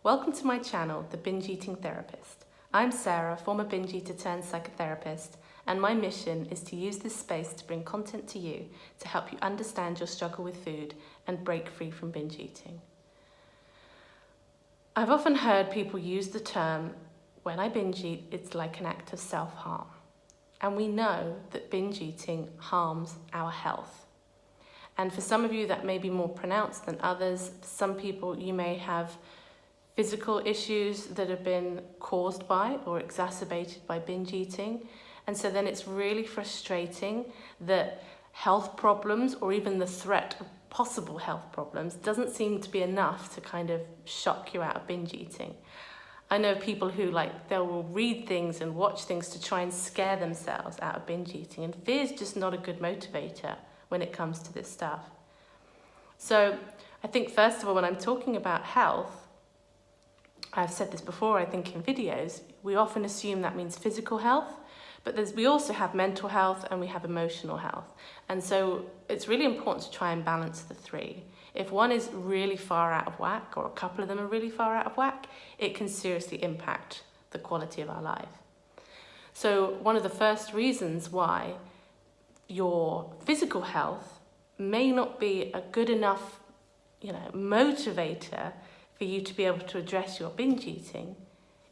Welcome to my channel, The Binge Eating Therapist. I'm Sarah, former binge eater turned psychotherapist, and my mission is to use this space to bring content to you to help you understand your struggle with food and break free from binge eating. I've often heard people use the term, when I binge eat, it's like an act of self-harm. And we know that binge eating harms our health. And for some of you that may be more pronounced than others. Some people, you may have physical issues that have been caused by or exacerbated by binge eating. And so then it's really frustrating that health problems or even the threat of possible health problems doesn't seem to be enough to kind of shock you out of binge eating. I know people who they will read things and watch things to try and scare themselves out of binge eating, and fear is just not a good motivator when it comes to this stuff. So I think first of all, when I'm talking about health, I've said this before, I think in videos, we often assume that means physical health, but we also have mental health and we have emotional health. And so it's really important to try and balance the three. If one is really far out of whack, or a couple of them are really far out of whack, it can seriously impact the quality of our life. So one of the first reasons why your physical health may not be a good enough, motivator for you to be able to address your binge eating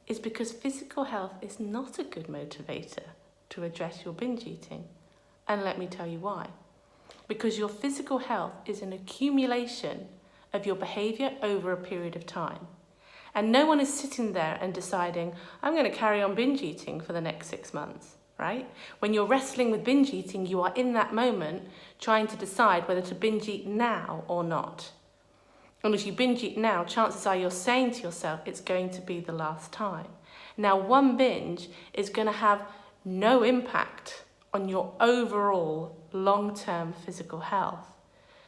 is because physical health is not a good motivator to address your binge eating. And let me tell you why. Because your physical health is an accumulation of your behaviour over a period of time. And no one is sitting there and deciding, I'm going to carry on binge eating for the next 6 months. Right? When you're wrestling with binge eating, you are in that moment trying to decide whether to binge eat now or not. And if you binge eat now, chances are you're saying to yourself, it's going to be the last time. Now, one binge is going to have no impact on your overall long-term physical health.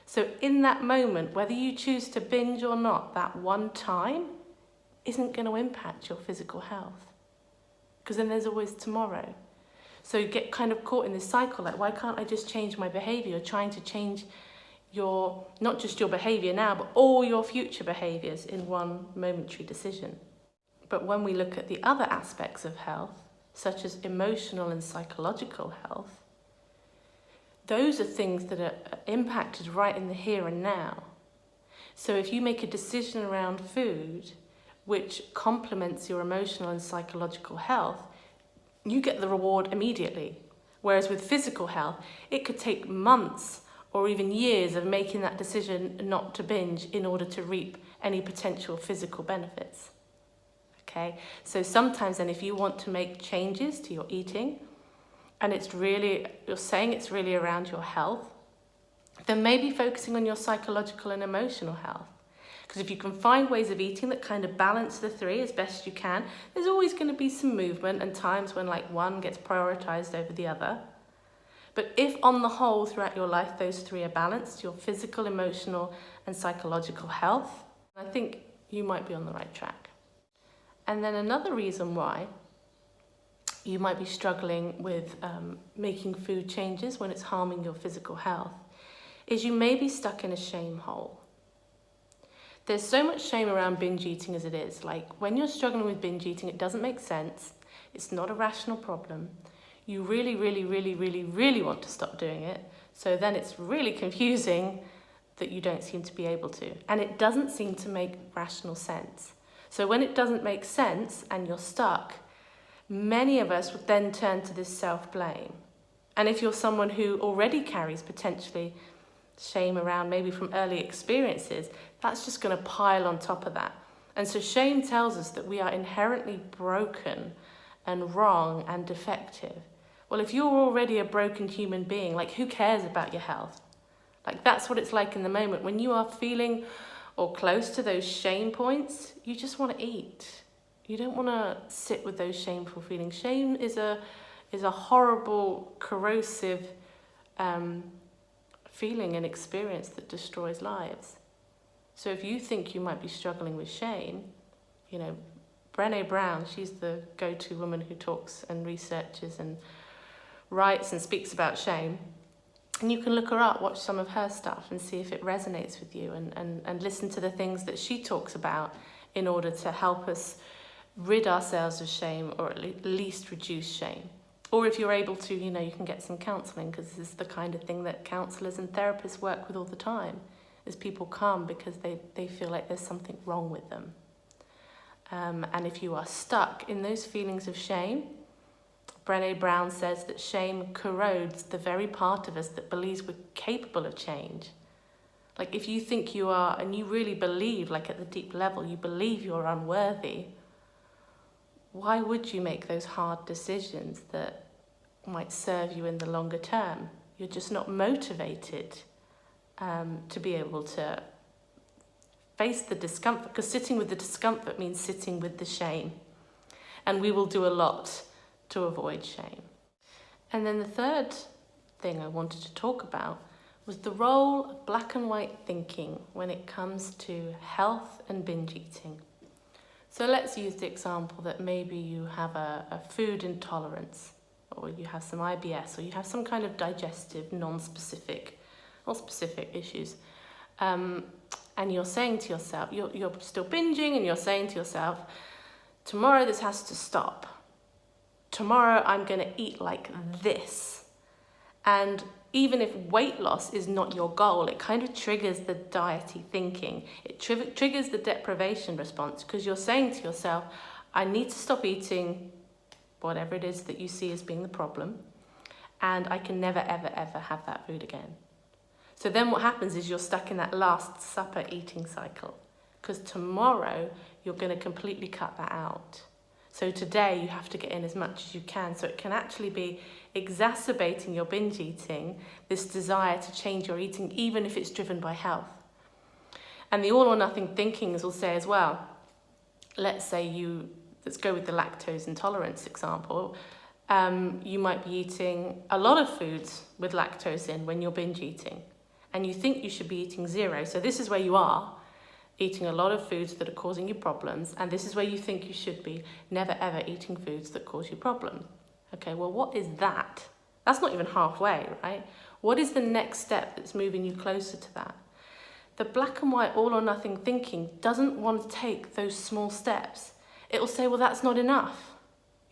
So in that moment, whether you choose to binge or not, that one time isn't going to impact your physical health. Because then there's always tomorrow. So you get kind of caught in this cycle, why can't I just change my behaviour? You're trying to change not just your behaviour now, but all your future behaviours in one momentary decision. But when we look at the other aspects of health, such as emotional and psychological health, those are things that are impacted right in the here and now. So if you make a decision around food which complements your emotional and psychological health, you get the reward immediately. Whereas with physical health, it could take months or even years of making that decision not to binge in order to reap any potential physical benefits. Okay, so sometimes then if you want to make changes to your eating, and you're saying it's really around your health, then maybe focusing on your psychological and emotional health. Because if you can find ways of eating that kind of balance the three as best you can, there's always going to be some movement and times when one gets prioritized over the other. But if on the whole throughout your life those three are balanced, your physical, emotional and psychological health, I think you might be on the right track. And then another reason why you might be struggling with making food changes when it's harming your physical health is you may be stuck in a shame hole. There's so much shame around binge eating as it is. When you're struggling with binge eating, it doesn't make sense. It's not a rational problem. You really, really, really, really, really want to stop doing it. So then it's really confusing that you don't seem to be able to. And it doesn't seem to make rational sense. So when it doesn't make sense and you're stuck, many of us would then turn to this self-blame. And if you're someone who already carries potentially shame around maybe from early experiences, that's just going to pile on top of that. And so shame tells us that we are inherently broken and wrong and defective. Well, if you're already a broken human being, who cares about your health? That's what it's like in the moment. When you are feeling or close to those shame points, you just want to eat. You don't want to sit with those shameful feelings. Shame is a horrible, corrosive feeling and experience that destroys lives. So if you think you might be struggling with shame, Brené Brown, she's the go-to woman who talks and researches and writes and speaks about shame. And you can look her up, watch some of her stuff and see if it resonates with you and listen to the things that she talks about in order to help us rid ourselves of shame, or at least reduce shame. Or if you're able to, you can get some counselling, because this is the kind of thing that counsellors and therapists work with all the time, is people come because they feel like there's something wrong with them. And if you are stuck in those feelings of shame, Brené Brown says that shame corrodes the very part of us that believes we're capable of change. Like if you think you are, and you really believe, like at the deep level, you believe you're unworthy, why would you make those hard decisions that might serve you in the longer term? You're just not motivated to be able to face the discomfort, because sitting with the discomfort means sitting with the shame. And we will do a lot to avoid shame. And then the third thing I wanted to talk about was the role of black and white thinking when it comes to health and binge eating. So let's use the example that maybe you have a food intolerance, or you have some IBS, or you have some kind of digestive, non-specific or specific issues. And you're saying to yourself, you're still binging, and you're saying to yourself, tomorrow this has to stop. Tomorrow I'm going to eat like this. And even if weight loss is not your goal, it kind of triggers the diety thinking. It triggers the deprivation response, because you're saying to yourself, I need to stop eating whatever it is that you see as being the problem, and I can never, ever, ever have that food again. So then what happens is you're stuck in that last supper eating cycle, because tomorrow you're going to completely cut that out. So today you have to get in as much as you can. So it can actually be exacerbating your binge eating, this desire to change your eating, even if it's driven by health. And the all or nothing thinkings will say as well, let's go with the lactose intolerance example. You might be eating a lot of foods with lactose in when you're binge eating, and you think you should be eating zero. So this is where you are, eating a lot of foods that are causing you problems, and this is where you think you should be never ever eating foods that cause you problems. Okay, well, what is that? That's not even halfway, right? What is the next step that's moving you closer to that? The black and white all or nothing thinking doesn't want to take those small steps. It will say, well, that's not enough.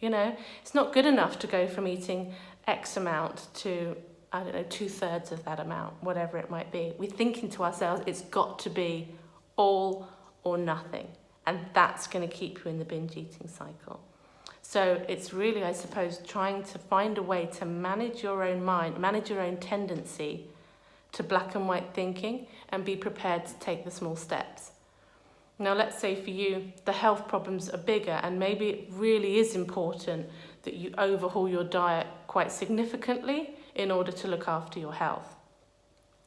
It's not good enough to go from eating X amount to, 2/3 of that amount, whatever it might be. We're thinking to ourselves, it's got to be all or nothing. And that's going to keep you in the binge eating cycle. So it's really, I suppose, trying to find a way to manage your own mind, manage your own tendency to black and white thinking, and be prepared to take the small steps. Now, let's say for you, the health problems are bigger, and maybe it really is important that you overhaul your diet quite significantly in order to look after your health.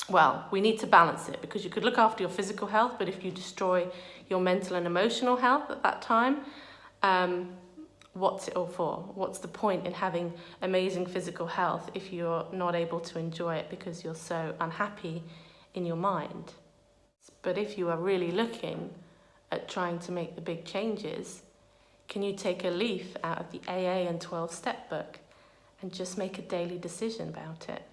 Well, we need to balance it, because you could look after your physical health, but if you destroy your mental and emotional health at that time, what's it all for? What's the point in having amazing physical health if you're not able to enjoy it because you're so unhappy in your mind? But if you are really looking at trying to make the big changes, can you take a leaf out of the AA and 12-step book and just make a daily decision about it?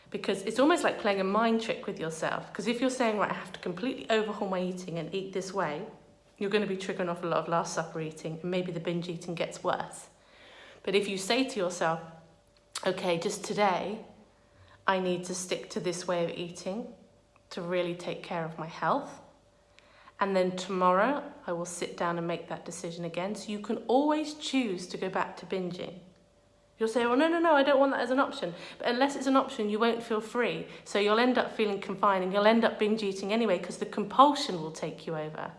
Because it's almost like playing a mind trick with yourself. Because if you're saying, right, I have to completely overhaul my eating and eat this way, you're going to be triggering off a lot of last supper eating, and maybe the binge eating gets worse. But if you say to yourself, okay, just today, I need to stick to this way of eating to really take care of my health. And then tomorrow, I will sit down and make that decision again. So you can always choose to go back to binging. You'll say, well, no, I don't want that as an option. But unless it's an option, you won't feel free. So you'll end up feeling confined, and you'll end up binge eating anyway, because the compulsion will take you over.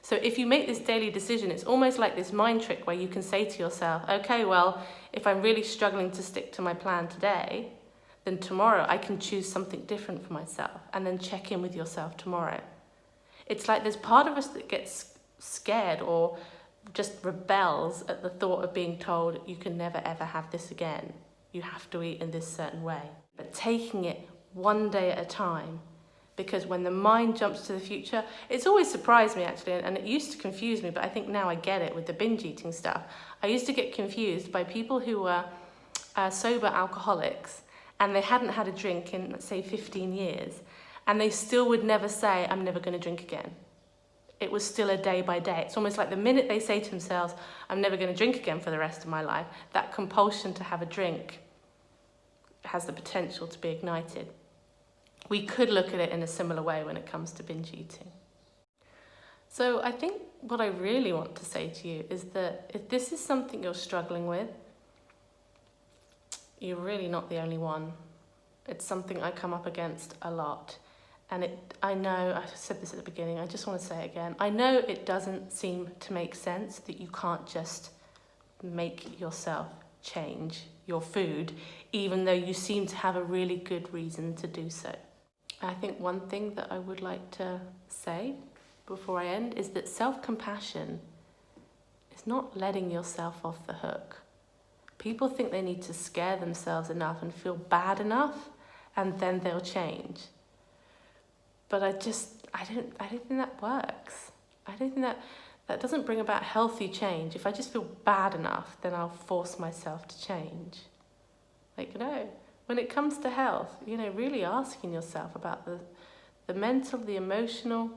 So if you make this daily decision, it's almost like this mind trick where you can say to yourself, okay, well, if I'm really struggling to stick to my plan today, then tomorrow I can choose something different for myself, and then check in with yourself tomorrow. It's like there's part of us that gets scared or just rebels at the thought of being told you can never ever have this again. You have to eat in this certain way. But taking it one day at a time, because when the mind jumps to the future, it's always surprised me actually, and it used to confuse me, but I think now I get it with the binge eating stuff. I used to get confused by people who were sober alcoholics, and they hadn't had a drink in, let's say, 15 years, and they still would never say, I'm never going to drink again. it was still a day by day. It's almost like the minute they say to themselves, I'm never going to drink again for the rest of my life, that compulsion to have a drink has the potential to be ignited. We could look at it in a similar way when it comes to binge eating. So I think what I really want to say to you is that if this is something you're struggling with, you're really not the only one. It's something I come up against a lot. And I know, I said this at the beginning, I just want to say it again. I know it doesn't seem to make sense that you can't just make yourself change your food, even though you seem to have a really good reason to do so. I think one thing that I would like to say before I end is that self-compassion is not letting yourself off the hook. People think they need to scare themselves enough and feel bad enough, and then they'll change. But I don't think that works. I don't think that doesn't bring about healthy change. If I just feel bad enough, then I'll force myself to change. Like, when it comes to health, really asking yourself about the mental, the emotional,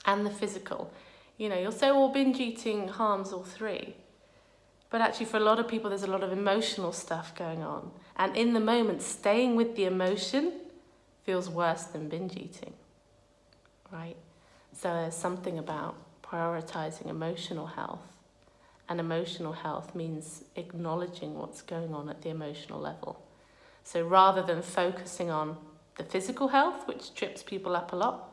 and the physical. You'll say, well, binge eating harms all three. But actually, for a lot of people, there's a lot of emotional stuff going on. And in the moment, staying with the emotion feels worse than binge eating, right? So there's something about prioritizing emotional health. And emotional health means acknowledging what's going on at the emotional level. So rather than focusing on the physical health, which trips people up a lot,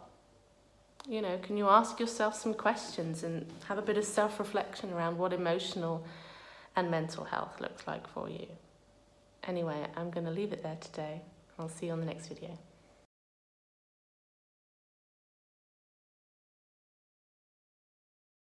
can you ask yourself some questions and have a bit of self-reflection around what emotional and mental health looks like for you? Anyway, I'm going to leave it there today. I'll see you on the next video.